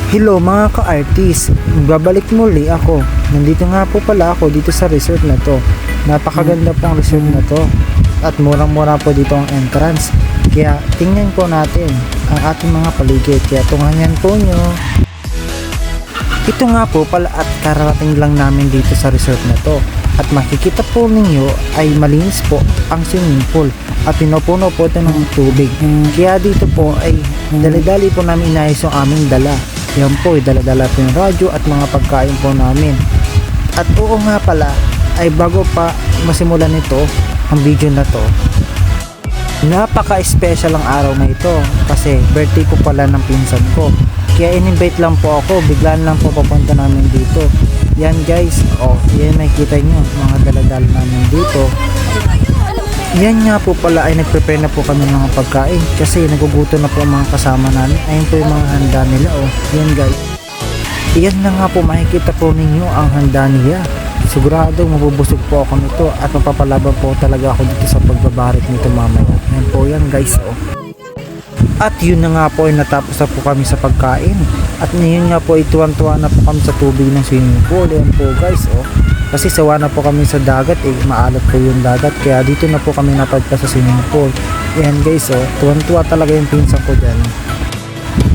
Hello mga ka-artist, babalik muli ako. Nandito nga po pala ako dito sa resort na to. Napakaganda po ang resort na to. At murang-mura po dito ang entrance. Kaya tingnan po natin ang ating mga paligid. Kaya tunghayan po nyo. Ito nga po pala at kararating lang namin dito sa resort na to. At makikita po ninyo ay malinis po ang swimming pool. At pinupuno po ito ng tubig. Kaya dito po ay dali-dali po namin inayos yung aming dala. Yan po, dala-dala po yung radyo at mga pagkain po namin. At oo nga pala, ay bago pa masimulan nito, ang video na to, napaka-special ang araw na ito kasi birthday ko pala ng pinsan ko. Kaya in-invite lang po ako, biglaan lang po papunta namin dito. Yan guys, yan nakikita nyo, mga dala-dala namin dito. Yan nga po pala ay nagprepare na po kami ng mga pagkain kasi nagugutom na po ang mga kasama namin. Ayun po yung mga handa nila Yan guys. Yan na nga po, makikita po ninyo ang handa niya. Sigurado mabubusog po ako nito at mapapalaban po talaga ako dito sa pagbabarik nito mamaya. Yan po yan guys At yun na nga po ay natapos na po kami sa pagkain. At ngayon nga po ay tuwan-tuwa na po kami sa tubig ng swimming pool. Yan po guys Kasi sawa na po kami sa dagat maalat po yung dagat. Kaya dito na po kami napadpa sa swimming pool. Yan guys tuwan-tuwa talaga yung pinsan ko dyan.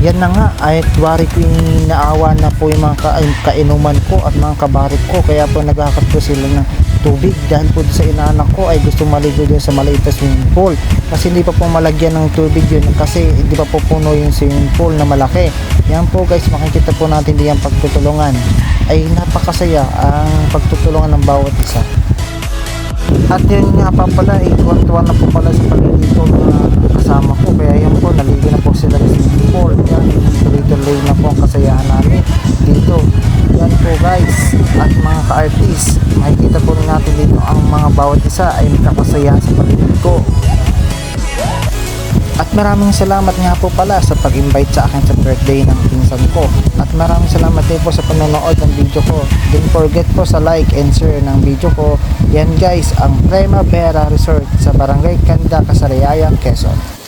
Yan na nga ay wari ko yung naawa na po yung mga kainuman ko at mga kabarik ko. Kaya po naghakat po sila ng tubig dahil po sa inaanak ko ay gusto maligo din sa maliit na swimming pool. Kasi hindi pa po malagyan ng tubig yun kasi hindi pa po puno yung swimming pool na malaki. Yan po guys, makikita po natin diyan pagtutulungan. Ay napakasaya ang pagtutulungan ng bawat isa. At yun nga pa pala tuwan-tuwa na po pala sa paligid ko mga kasama ko. Kaya yan po, naligo na po sila sa swimming pool. Yan, tuloy-tuloy na po ang kasayahan namin dito. Yan po guys, at mga ka-artist, makikita po natin dito ang mga bawat isa ay magkakasayahan sa paligid ko. At maraming salamat nga po pala sa pag-invite sa akin sa birthday ng pinsan ko. At maraming salamat din po sa panonood ng video ko. Don't forget po sa like and share ng video ko. Yan guys, ang Primavera Resort sa Barangay Canda, Casariayan, Quezon.